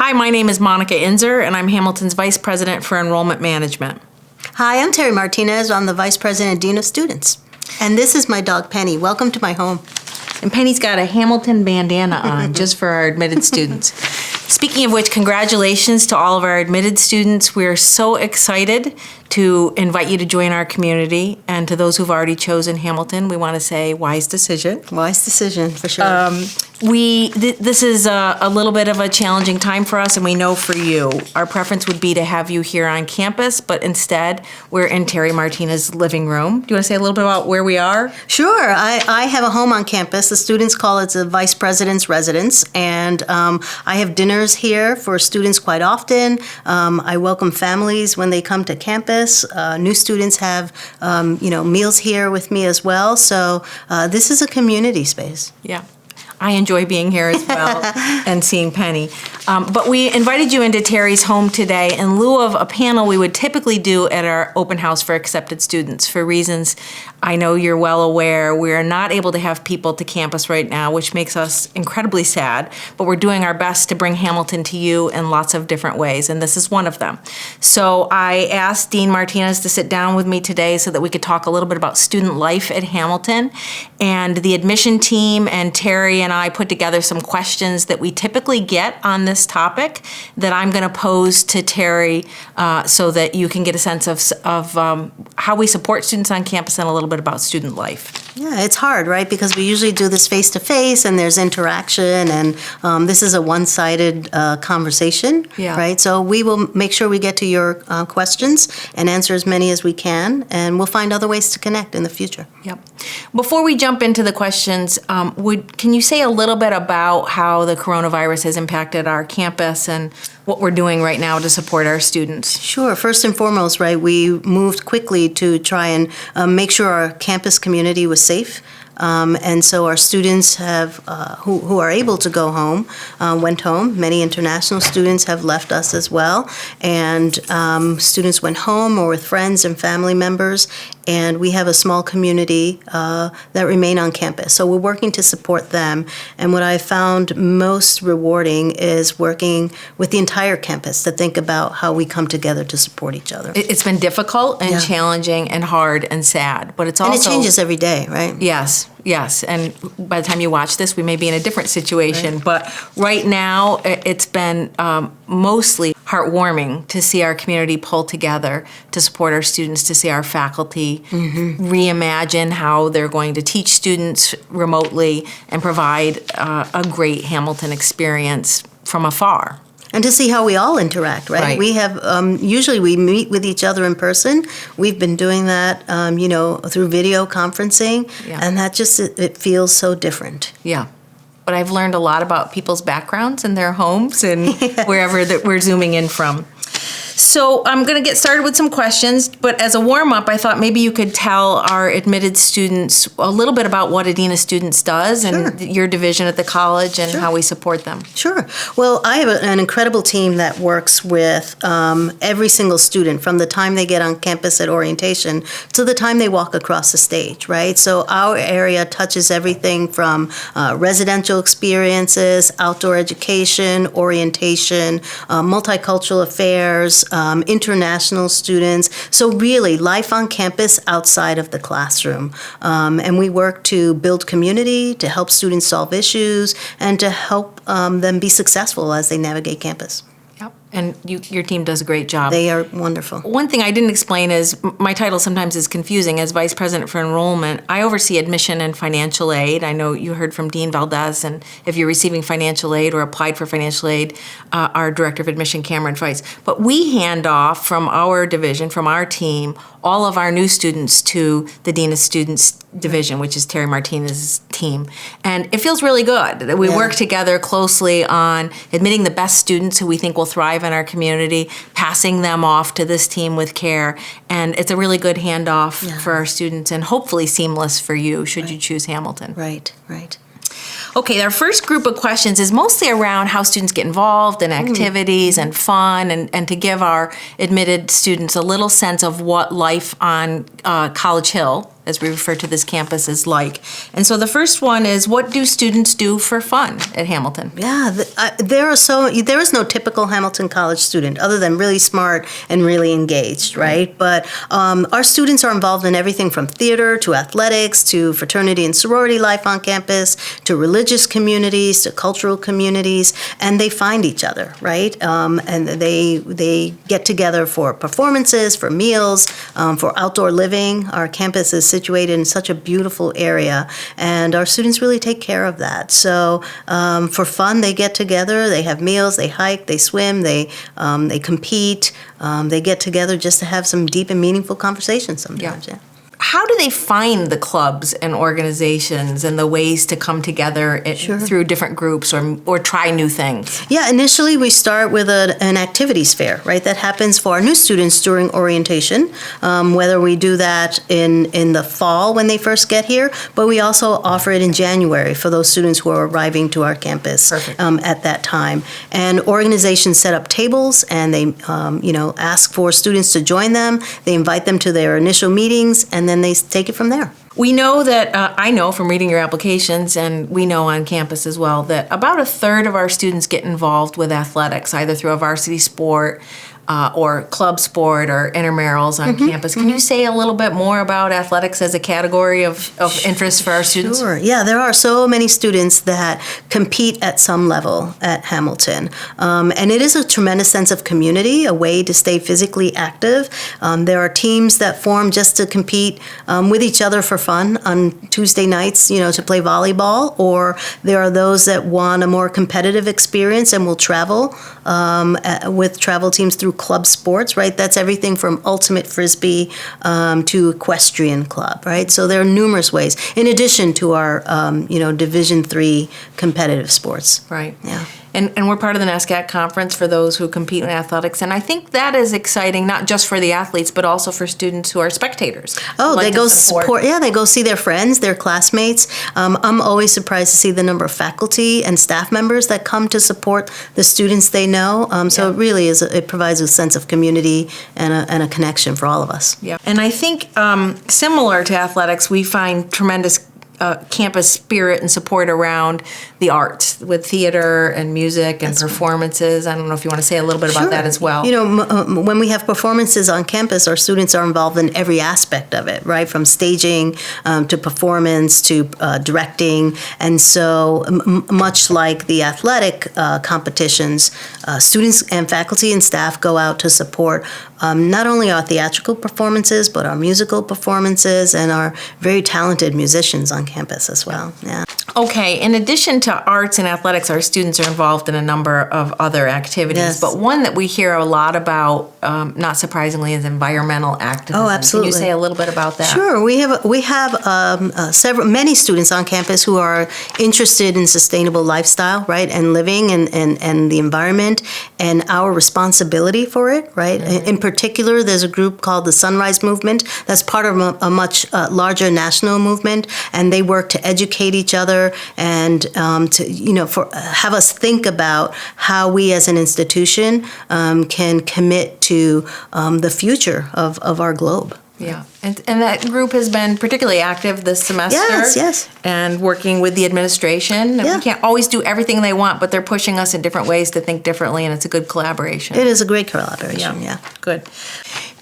Hi, my name is Monica Inzer, and I'm Hamilton's Vice President for Enrollment Management. Hi, I'm Terry Martinez. I'm the Vice President and Dean of Students. And this is my dog, Penny. Welcome to my home. And Penny's got a Hamilton bandana on just for our admitted students. Speaking of which, congratulations to all of our admitted students. We're so excited to invite you to join our community. And to those who've already chosen Hamilton, we want to say wise decision. Wise decision, for sure. This is a little bit of a challenging time for us, and we know for you. Our preference would be to have you here on campus, but instead, we're in Terry Martinez's living room. Do you want to say a little bit about where we are? Sure. I have a home on campus. The students call it the Vice President's Residence, and I have dinners here for students quite often. I welcome families when they come to campus. New students have, meals here with me as well. So this is a community space. Yeah. I enjoy being here as well and seeing Penny. But we invited you into Terry's home today in lieu of a panel we would typically do at our open house for accepted students. For reasons I know you're well aware, we are not able to have people to campus right now, which makes us incredibly sad, but we're doing our best to bring Hamilton to you in lots of different ways, and this is one of them. So I asked Dean Martinez to sit down with me today so that we could talk a little bit about student life at Hamilton, and the admission team and Terry and I put together some questions that we typically get on this topic that I'm going to pose to Terry so that you can get a sense of how we support students on campus and a little bit about student life. Yeah, it's hard, right? Because we usually do this face-to-face and there's interaction, and this is a one-sided conversation, right? So we will make sure we get to your questions and answer as many as we can, and we'll find other ways to connect in the future. Yep. Before we jump into the questions, can you say a little bit about how the coronavirus has impacted our campus and what we're doing right now to support our students? Sure. First and foremost, right, we moved quickly to try and make sure our campus community was safe. And so our students have, who are able to go home, went home. Many international students have left us as well. And students went home or with friends and family members. And we have a small community that remain on campus. So we're working to support them. And what I found most rewarding is working with the entire campus to think about how we come together to support each other. It's been difficult and challenging and hard and sad, but it's also... And it changes every day, right? Yes. And by the time you watch this, we may be in a different situation. Right. But right now, it's been mostly heartwarming to see our community pull together to support our students, to see our faculty reimagine how they're going to teach students remotely and provide a great Hamilton experience from afar. And to see how we all interact, right? We have, usually we meet with each other in person. We've been doing that, through video conferencing, and that just, it feels so different. Yeah. But I've learned a lot about people's backgrounds and their homes and wherever that we're zooming in from. So I'm going to get started with some questions, but as a warm-up, I thought maybe you could tell our admitted students a little bit about what a Dean of Students does and your division at the college and how we support them. Sure. Well, I have an incredible team that works with every single student from the time they get on campus at orientation to the time they walk across the stage, right? So our area touches everything from residential experiences, outdoor education, orientation, multicultural affairs, international students. So really, life on campus outside of the classroom. And we work to build community, to help students solve issues, and to help them be successful as they navigate campus. Yep. And your team does a great job. They are wonderful. One thing I didn't explain is my title sometimes is confusing. As Vice President for Enrollment, I oversee admission and financial aid. I know you heard from Dean Valdez, and if you're receiving financial aid or applied for financial aid, our Director of Admission, Cameron Feist. But we hand off from our division, from our team, all of our new students to the Dean of Students division, which is Terry Martinez's team. And it feels really good. We work together closely on admitting the best students who we think will thrive in our community, passing them off to this team with care. And it's a really good handoff for our students and hopefully seamless for you should you choose Hamilton. Right. Okay, our first group of questions is mostly around how students get involved in activities and fun, and to give our admitted students a little sense of what life on College Hill, as we refer to this campus, is like. And so the first one is, what do students do for fun at Hamilton? Yeah, there is no typical Hamilton College student other than really smart and really engaged, right? But our students are involved in everything from theater to athletics to fraternity and sorority life on campus to religious communities to cultural communities, and they find each other, right? And they get together for performances, for meals, for outdoor living. Our campus is situated in such a beautiful area, and our students really take care of that. So for fun, they get together, they have meals, they hike, they swim, they compete, they get together just to have some deep and meaningful conversations sometimes. Yeah. How do they find the clubs and organizations and the ways to come together through different groups or try new things? Yeah, initially we start with an activities fair, right? That happens for our new students during orientation, whether we do that in the fall when they first get here, but we also offer it in January for those students who are arriving to our campus at that time. And organizations set up tables and they ask for students to join them. They invite them to their initial meetings, and then they take it from there. We know that, I know from reading your applications, and we know on campus as well, that about a third of our students get involved with athletics, either through a varsity sport or club sport or intramurals on campus. Can you say a little bit more about athletics as a category of interest for our students? Sure. Yeah, there are so many students that compete at some level at Hamilton. And it is a tremendous sense of community, a way to stay physically active. There are teams that form just to compete with each other for fun on Tuesday nights, to play volleyball, or there are those that want a more competitive experience and will travel with travel teams through club sports, right? That's everything from ultimate frisbee to equestrian club, right? So there are numerous ways, in addition to our, Division III competitive sports. Right. Yeah. And we're part of the NASCAC conference for those who compete in athletics. And I think that is exciting, not just for the athletes, but also for students who are spectators. Oh, they go support. Yeah, they go see their friends, their classmates. I'm always surprised to see the number of faculty and staff members that come to support the students they know. So it really is, it provides a sense of community and a connection for all of us. Yeah. And I think similar to athletics, we find tremendous campus spirit and support around the arts with theater and music and performances. I don't know if you want to say a little bit about that as well. When we have performances on campus, our students are involved in every aspect of it, right? From staging to performance to directing. And so much like the athletic competitions, students and faculty and staff go out to support not only our theatrical performances, but our musical performances and our very talented musicians on campus as well. Yeah. Okay, in addition to arts and athletics, our students are involved in a number of other activities. Yes. But one that we hear a lot about, not surprisingly, is environmental activism. Oh, absolutely. Can you say a little bit about that? Sure. We have many students on campus who are interested in sustainable lifestyle, right, and living and the environment and our responsibility for it, right. Mm-hmm. In particular, there's a group called the Sunrise Movement that's part of a much larger national movement, and they work to educate each other and have us think about how we as an institution can commit to the future of our globe. Yeah, and that group has been particularly active this semester. Yes. And working with the administration. Yeah. We can't always do everything they want, but they're pushing us in different ways to think differently, and it's a good collaboration. It is a great collaboration, yeah. Good.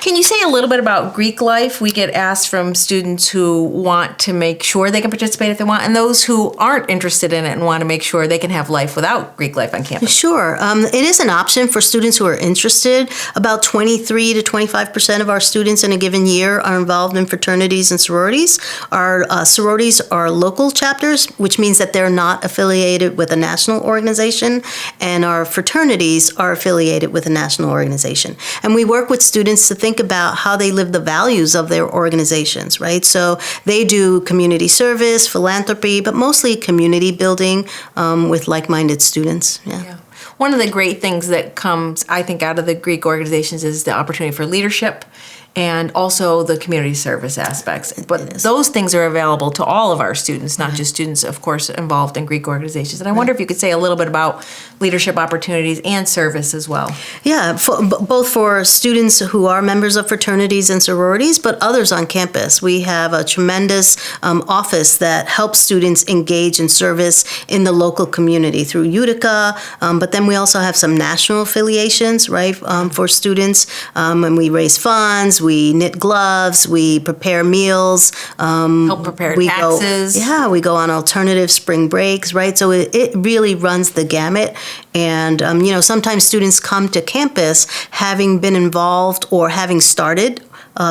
Can you say a little bit about Greek life? We get asked from students who want to make sure they can participate if they want, and those who aren't interested in it and want to make sure they can have life without Greek life on campus. Sure. It is an option for students who are interested. About 23 to 25% of our students in a given year are involved in fraternities and sororities. Our sororities are local chapters, which means that they're not affiliated with a national organization, and our fraternities are affiliated with a national organization. And we work with students to think about how they live the values of their organizations, right? So they do community service, philanthropy, but mostly community building with like-minded students. Yeah. One of the great things that comes, I think, out of the Greek organizations is the opportunity for leadership and also the community service aspects. But those things are available to all of our students, not just students, of course, involved in Greek organizations. And I wonder if you could say a little bit about leadership opportunities and service as well. Yeah, both for students who are members of fraternities and sororities, but others on campus. We have a tremendous office that helps students engage in service in the local community through Utica, but then we also have some national affiliations, right, for students. And we raise funds, we knit gloves, we prepare meals. Help prepare taxes. We go on alternative spring breaks, right? So it really runs the gamut. And, sometimes students come to campus having been involved or having started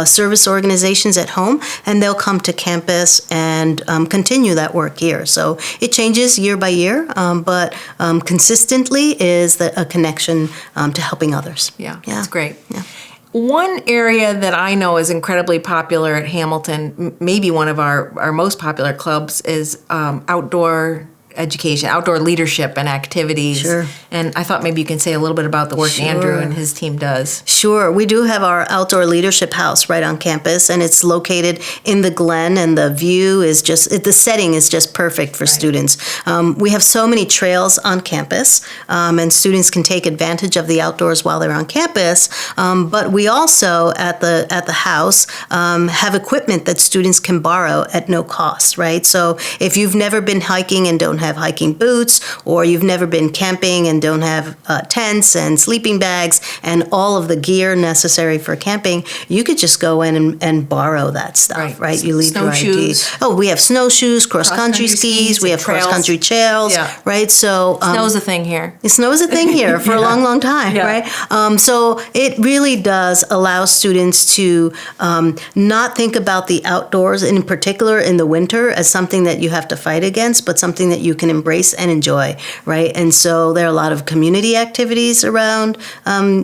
service organizations at home, and they'll come to campus and continue that work here. So it changes year by year, but consistently is a connection to helping others. Yeah, that's great. Yeah. One area that I know is incredibly popular at Hamilton, maybe one of our most popular clubs, is outdoor education, outdoor leadership and activities. Sure. And I thought maybe you can say a little bit about the work Andrew and his team does. Sure. We do have our outdoor leadership house right on campus, and it's located in the Glen, and the view is the setting is just perfect for students. We have so many trails on campus, and students can take advantage of the outdoors while they're on campus. But we also at the house have equipment that students can borrow at no cost, right? So if you've never been hiking and don't have hiking boots, or you've never been camping and don't have tents and sleeping bags and all of the gear necessary for camping, you could just go in and borrow that stuff, right? You leave your ID. Oh, we have snowshoes, cross-country skis, we have cross-country trails, right? So snow's a thing here. Snow's a thing here for a long, long time, right? So it really does allow students to not think about the outdoors, in particular in the winter, as something that you have to fight against, but something that you can embrace and enjoy, right? And so there are a lot of community activities around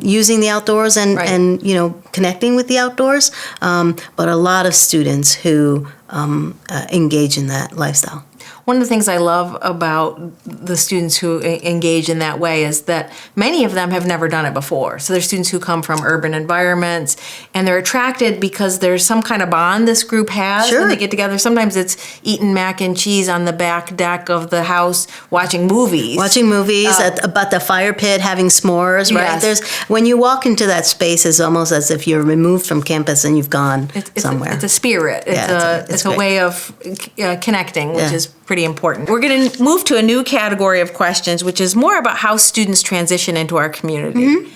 using the outdoors and connecting with the outdoors, but a lot of students who engage in that lifestyle. One of the things I love about the students who engage in that way is that many of them have never done it before. So they're students who come from urban environments, and they're attracted because there's some kind of bond this group has when they get together. Sometimes it's eating mac and cheese on the back deck of the house, watching movies. About the fire pit, having s'mores, right? Yes. When you walk into that space, it's almost as if you're removed from campus and you've gone somewhere. It's a spirit. It's a way of connecting, which is pretty important. We're going to move to a new category of questions, which is more about how students transition into our community.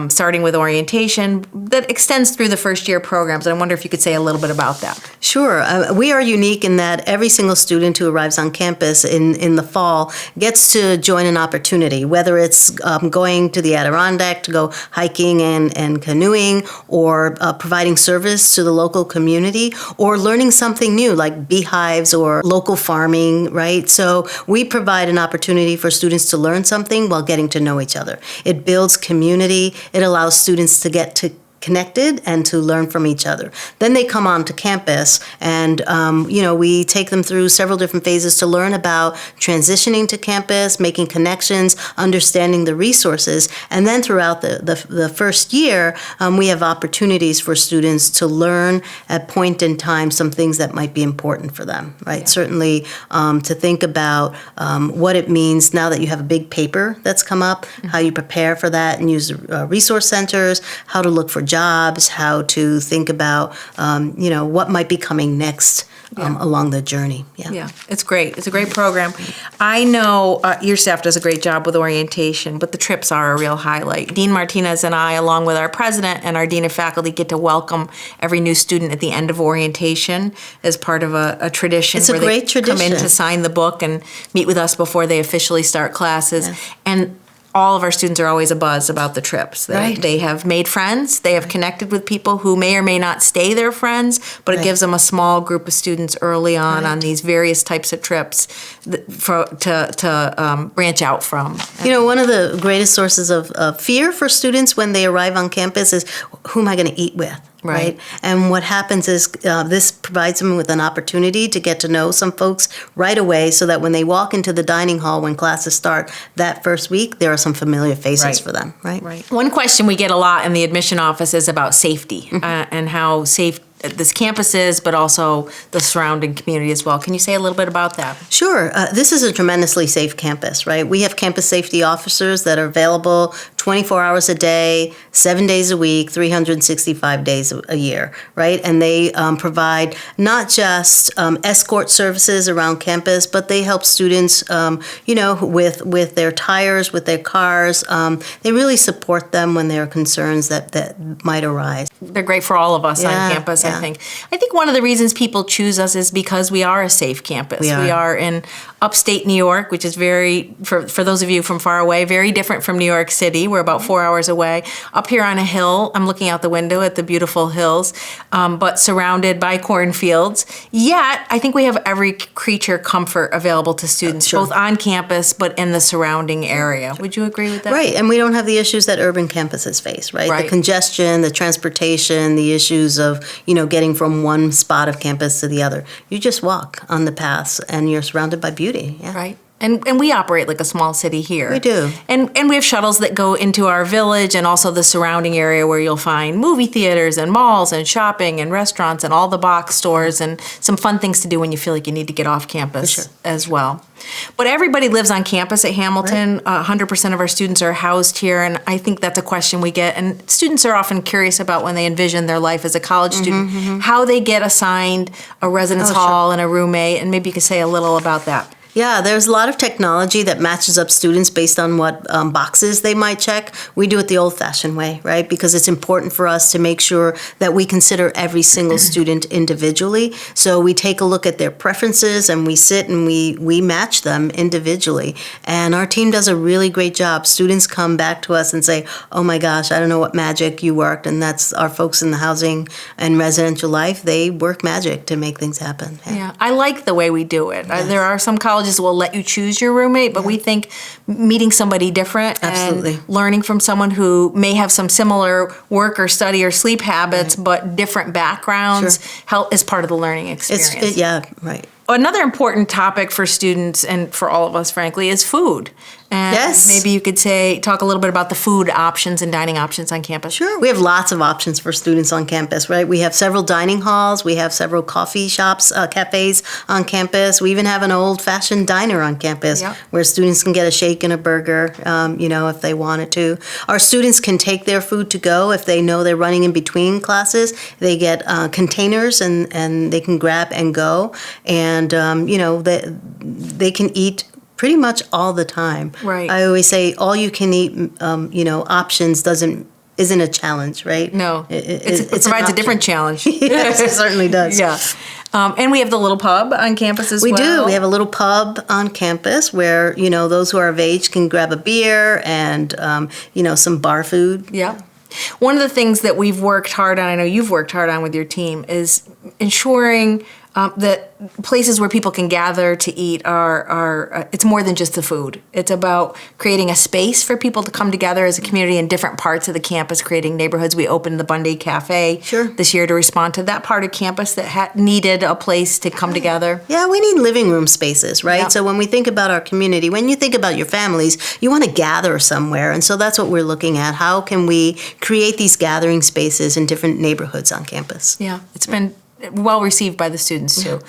Starting with orientation that extends through the first year programs. And I wonder if you could say a little bit about that. Sure. We are unique in that every single student who arrives on campus in the fall gets to join an opportunity, whether it's going to the Adirondack to go hiking and canoeing, or providing service to the local community, or learning something new like beehives or local farming, right? So we provide an opportunity for students to learn something while getting to know each other. It builds community. It allows students to get connected and to learn from each other. Then they come onto campus, and we take them through several different phases to learn about transitioning to campus, making connections, understanding the resources, and then throughout the first year, we have opportunities for students to learn at point in time some things that might be important for them, right? Certainly to think about what it means now that you have a big paper that's come up, how you prepare for that and use resource centers, how to look for jobs, how to think about, what might be coming next along the journey. Yeah, it's great. It's a great program. I know your staff does a great job with orientation, but the trips are a real highlight. Dean Martinez and I, along with our president and our dean of faculty, get to welcome every new student at the end of orientation as part of a tradition. It's a great tradition. Come in to sign the book and meet with us before they officially start classes. And all of our students are always abuzz about the trips. They have made friends. They have connected with people who may or may not stay their friends, but it gives them a small group of students early on these various types of trips to branch out from. One of the greatest sources of fear for students when they arrive on campus is, who am I going to eat with? right? And what happens is this provides them with an opportunity to get to know some folks right away so that when they walk into the dining hall when classes start that first week, there are some familiar faces for them, right? One question we get a lot in the admission office is about safety and how safe this campus is, but also the surrounding community as well. Can you say a little bit about that? Sure. This is a tremendously safe campus, right? We have campus safety officers that are available 24 hours a day, 7 days a week, 365 days a year, right? And they provide not just escort services around campus, but they help students, with their tires, with their cars. They really support them when there are concerns that might arise. They're great for all of us on campus, I think. I think one of the reasons people choose us is because we are a safe campus. We are in upstate New York, which is for those of you from far away, very different from New York City. We're about 4 hours away. Up here on a hill, I'm looking out the window at the beautiful hills, but surrounded by cornfields. Yet, I think we have every creature comfort available to students, both on campus, but in the surrounding area. Would you agree with that? Right, and we don't have the issues that urban campuses face, right? The congestion, the transportation, the issues of, getting from one spot of campus to the other. You just walk on the paths and you're surrounded by beauty. Yeah. Right. And we operate like a small city here. We do. And we have shuttles that go into our village and also the surrounding area where you'll find movie theaters and malls and shopping and restaurants and all the box stores and some fun things to do when you feel like you need to get off campus as well. But everybody lives on campus at Hamilton. 100% of our students are housed here, and I think that's a question we get. And students are often curious about when they envision their life as a college student, how they get assigned a residence hall and a roommate, and maybe you could say a little about that. Yeah, there's a lot of technology that matches up students based on what boxes they might check. We do it the old-fashioned way, right? Because it's important for us to make sure that we consider every single student individually. So we take a look at their preferences and we sit and we match them individually. And our team does a really great job. Students come back to us and say, oh my gosh, I don't know what magic you worked. And that's our folks in the housing and residential life. They work magic to make things happen. Yeah, I like the way we do it. There are some colleges will let you choose your roommate, but we think meeting somebody different and learning from someone who may have some similar work or study or sleep habits, but different backgrounds help is part of the learning experience. Another important topic for students and for all of us, frankly, is food. And maybe you could talk a little bit about the food options and dining options on campus. Sure. We have lots of options for students on campus, right? We have several dining halls. We have several coffee shops, cafes on campus. We even have an old-fashioned diner on campus where students can get a shake and a burger, if they wanted to. Our students can take their food to go if they know they're running in between classes. They get containers and they can grab and go. And, they can eat pretty much all the time. Right. I always say all you can eat, options isn't a challenge, right? No, it provides a different challenge. Yes, it certainly does. Yeah. And we have the little pub on campus as well. We do. We have a little pub on campus where, those who are of age can grab a beer and, some bar food. Yeah. One of the things that we've worked hard on, I know you've worked hard on with your team, is ensuring that places where people can gather to eat are it's more than just the food. It's about creating a space for people to come together as a community in different parts of the campus, creating neighborhoods. We opened the Bundy Cafe this year to respond to that part of campus that needed a place to come together. Yeah, we need living room spaces, right? So when we think about our community, when you think about your families, you want to gather somewhere. And so that's what we're looking at. How can we create these gathering spaces in different neighborhoods on campus? Yeah, it's been well received by the students too.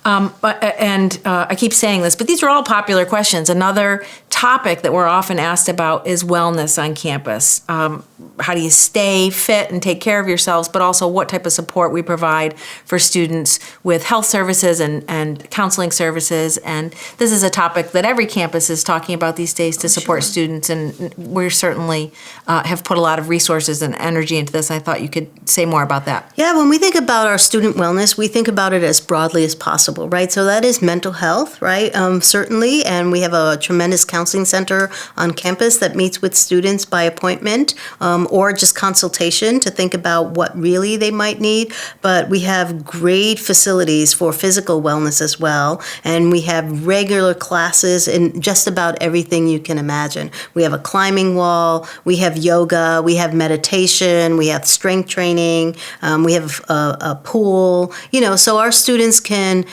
I keep saying this, but these are all popular questions. Another topic that we're often asked about is wellness on campus. How do you stay fit and take care of yourselves, but also what type of support we provide for students with health services and counseling services. And this is a topic that every campus is talking about these days to support students, and we certainly have put a lot of resources and energy into this. I thought you could say more about that. Yeah, when we think about our student wellness, we think about it as broadly as possible, right? So that is mental health, right? Certainly, and we have a tremendous counseling center on campus that meets with students by appointment or just consultation to think about what really they might need. But we have great facilities for physical wellness as well, and we have regular classes in just about everything you can imagine. We have a climbing wall, we have yoga, we have meditation, we have strength training, we have a pool, so our students can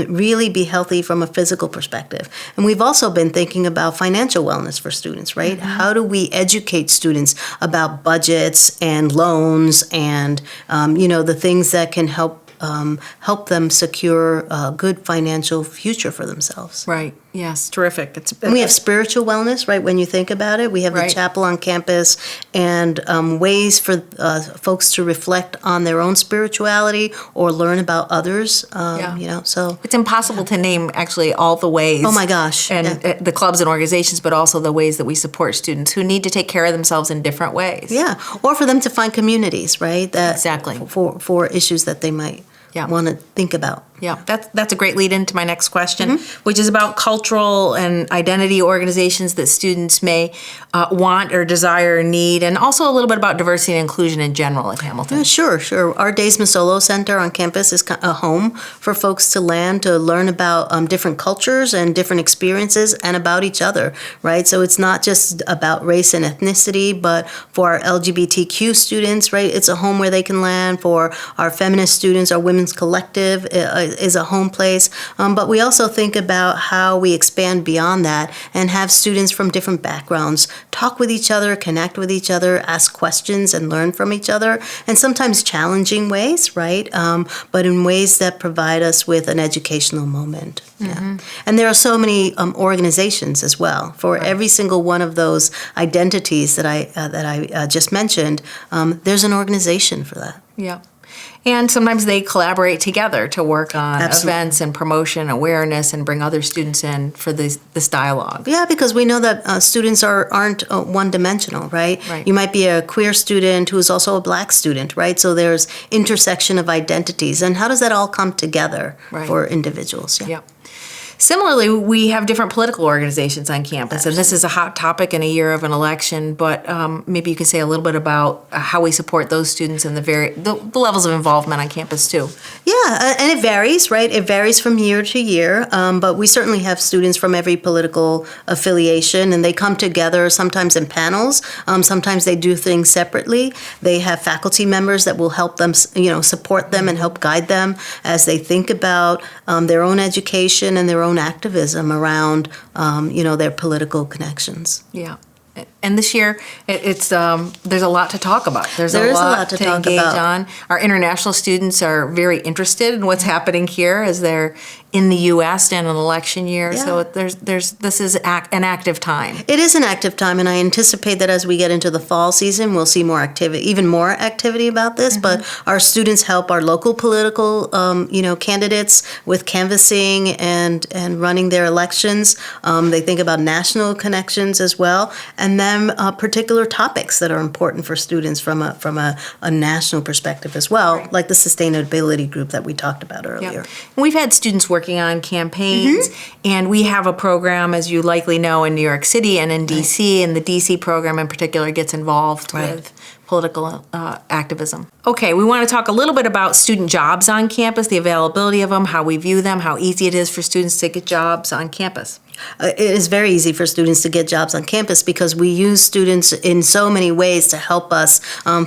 really be healthy from a physical perspective. And we've also been thinking about financial wellness for students, right? Mm-hmm. How do we educate students about budgets and loans and, the things that can help them secure a good financial future for themselves. Right. Yes. Terrific. And we have spiritual wellness, right? When you think about it, we have the chapel on campus and ways for folks to reflect on their own spirituality or learn about others. So it's impossible to name actually all the ways. Oh my gosh! And the clubs and organizations, but also the ways that we support students who need to take care of themselves in different ways. Yeah, or for them to find communities, right? That exactly for issues that they might want to think about. Yeah, that's a great lead into my next question, which is about cultural and identity organizations that students may want or desire or need, and also a little bit about diversity and inclusion in general at Hamilton. Yeah, sure. Our Days Masolo Center on campus is a home for folks to land to learn about different cultures and different experiences and about each other, right? So it's not just about race and ethnicity, but for our LGBTQ students, right? It's a home where they can land. For our feminist students, our Women's Collective is a home place, but we also think about how we expand beyond that and have students from different backgrounds talk with each other, connect with each other, ask questions and learn from each other, and sometimes challenging ways, right? But in ways that provide us with an educational moment. Yeah. And there are so many organizations as well. For every single one of those identities that I just mentioned, there's an organization for that. Yeah. And sometimes they collaborate together to work on events and promotion, awareness, and bring other students in for this dialogue. Yeah, because we know that students aren't one-dimensional, right? You might be a queer student who is also a Black student, right? So there's intersection of identities. And how does that all come together for individuals? Yeah. Similarly, we have different political organizations on campus, and this is a hot topic in a year of an election, but maybe you can say a little bit about how we support those students and the levels of involvement on campus, too. Yeah, and it varies, right? It varies from year to year, but we certainly have students from every political affiliation, and they come together sometimes in panels. Sometimes they do things separately. They have faculty members that will help them, support them and help guide them as they think about their own education and their own activism around, their political connections. Yeah. And this year, it's there's a lot to talk about. There's a lot to engage on. Our international students are very interested in what's happening here as they're in the U.S. in an election year. Yeah. So this is an active time. It is an active time, and I anticipate that as we get into the fall season, we'll see more activity, even more activity about this. But our students help our local political, candidates with canvassing and running their elections. They think about national connections as well, and then particular topics that are important for students from a national perspective as well, like the sustainability group that we talked about earlier. Yeah. And we've had students working on campaigns, and we have a program, as you likely know, in New York City and in D.C., and the D.C. program in particular gets involved with political activism. Okay, we want to talk a little bit about student jobs on campus, the availability of them, how we view them, how easy it is for students to get jobs on campus. It is very easy for students to get jobs on campus because we use students in so many ways to help us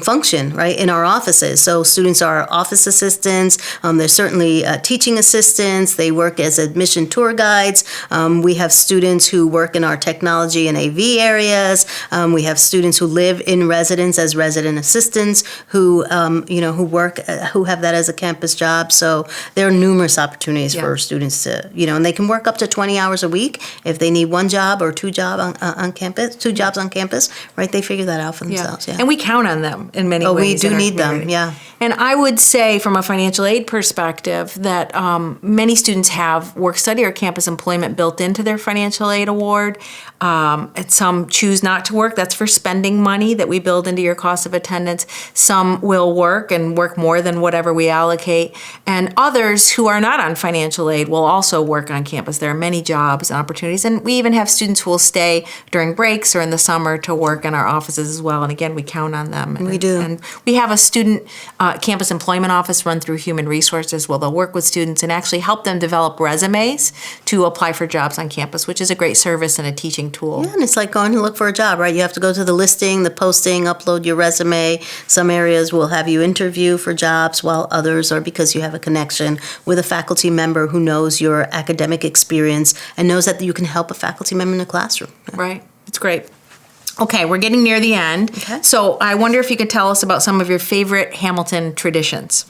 function, right, in our offices. So students are office assistants. They're certainly teaching assistants. They work as admission tour guides. We have students who work in our technology and AV areas. We have students who live in residence as resident assistants who have that as a campus job. So there are numerous opportunities for students to, and they can work up to 20 hours a week. week. If they need one job or two jobs on campus, right? They figure that out for themselves. Yeah. And we count on them in many Oh, we ways. do in our need them. community. Yeah. And I would say, from a financial aid perspective, that many students have work-study or campus employment built into their financial aid award. And some choose not to work. That's for spending money that we build into your cost of attendance. Some will work and work more than whatever we allocate. And others who are not on financial aid will also work on campus. There are many jobs and opportunities. And we even have students who will stay during breaks or in the summer to work in our offices as well. And again, we count on them. We do. And we have a student campus employment office run through Human Resources. Well, they'll work with students and actually help them develop resumes to apply for jobs on campus, which is a great service and a teaching tool. Yeah, and it's like going to look for a job, right? You have to go to the listing, the posting, upload your resume. Some areas will have you interview for jobs, while others are because you have a connection with a faculty member who knows your academic experience and knows that you can help a faculty member in the classroom. Right. It's great. Okay, we're getting near the end. Okay. So I wonder if you could tell us about some of your favorite Hamilton traditions.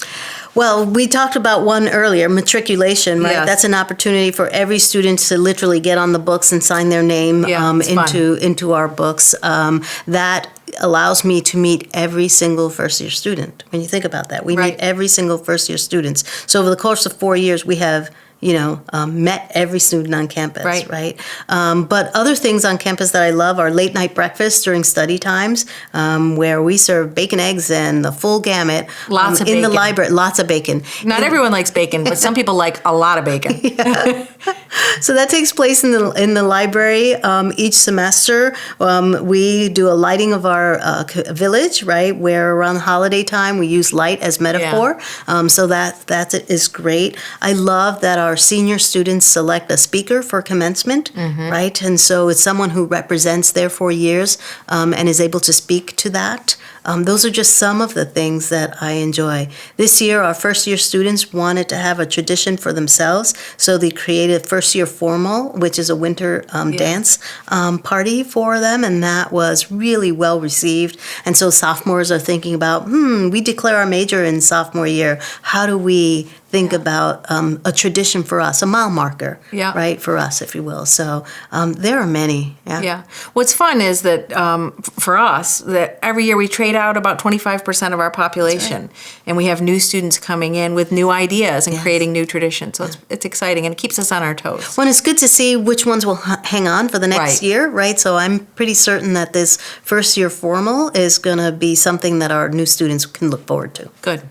Well, we talked about one earlier, matriculation, right? Yes. That's an opportunity for every student to literally get on the books and sign their name it's into our books. That allows me to meet every single first-year student. When you think about that, we Right. meet every single first-year students. So over the course of 4 years, we have met every student on campus, Right. But other things on campus that I love are late night breakfasts during study times, where we serve bacon, eggs, and the full gamut. Lots of in the bacon. library. Lots of bacon. Not everyone likes bacon, but some people like a lot of bacon. So that takes place in the library each semester. We do a lighting of our village, right? Where around holiday time we use light as metaphor. So that is great. I love that our senior students select a speaker for commencement, right? And so it's someone who represents their 4 years and is able to speak to that. Those are just some of the things that I enjoy. This year, our first-year students wanted to have a tradition for themselves, so they created first-year formal, which is a winter dance party for them, and that was really well received. And so sophomores are thinking about, we declare our major in sophomore year. How do we think about a tradition for us, a mile marker, right, for us, if you will. So there are many. Yeah. What's fun is that for us, that every year we trade out about 25% of our population, and we have new students coming in with new ideas and creating new traditions. So it's exciting, and it keeps us on our toes. Well, it's good to see which ones will hang on for the next year, right? So I'm pretty certain that this first year formal is going to be something that our new students can look forward to. Good.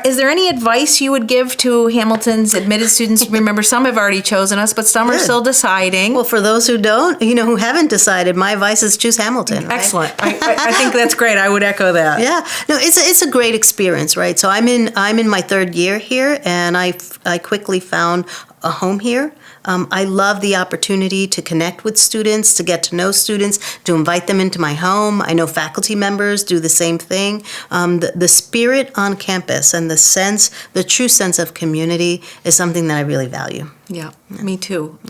Is there any advice you would give to Hamilton's admitted students? Remember, some have already chosen us, but some are still deciding. Well, for those who don't, who haven't decided, my advice is choose Hamilton. Right? Excellent. I think that's great. I would echo that. Yeah. No, it's a great experience, right? So I'm in my third year here, and I quickly found a home here. I love the opportunity to connect with students, to get to know students, to invite them into my home. I know faculty members do the same thing. The spirit on campus and the true sense of community is something that I really value. Yeah, me too.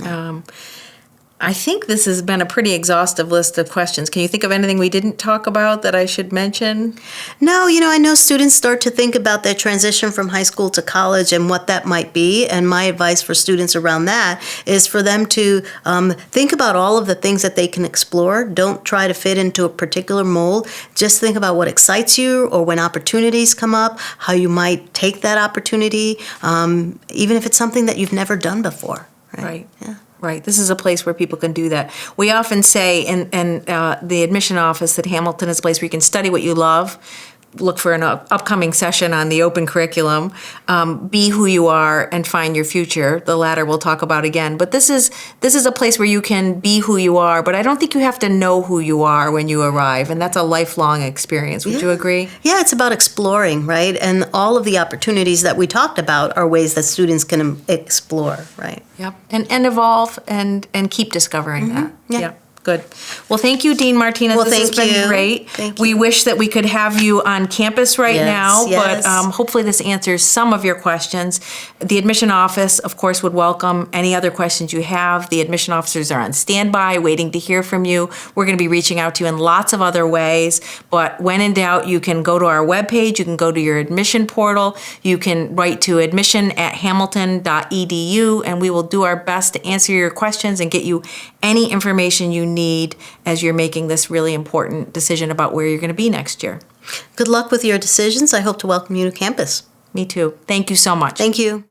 I think this has been a pretty exhaustive list of questions. Can you think of anything we didn't talk about that I should mention? No, I know students start to think about their transition from high school to college and what that might be. And my advice for students around that is for them to think about all of the things that they can explore. Don't try to fit into a particular mold. Just think about what excites you, or when opportunities come up, how you might take that opportunity, even if it's something that you've never done before. Right. Yeah. Right. This is a place where people can do that. We often say in the admission office that Hamilton is a place where you can study what you love, look for an upcoming session on the open curriculum, be who you are, and find your future. The latter we'll talk about again. But this is a place where you can be who you are, but I don't think you have to know who you are when you arrive, and that's a lifelong experience. Would you agree? Yeah, it's about exploring, right? And all of the opportunities that we talked about are ways that students can explore, right? Yep. And evolve and keep discovering that. Yeah. Good. Well, thank you, Dean Martinez. Well, this has thank been you. great. Thank We you. wish that we could have you on campus right Yes, now, yes. but hopefully this answers some of your questions. The admission office, of course, would welcome any other questions you have. The admission officers are on standby, waiting to hear from you. We're going to be reaching out to you in lots of other ways, but when in doubt, you can go to our webpage, you can go to your admission portal, you can write to admission@hamilton.edu, and we will do our best to answer your questions and get you any information you need as you're making this really important decision about where you're going to be next year. Good luck with your decisions. I hope to welcome you to campus. Me too. Thank you so much. Thank you.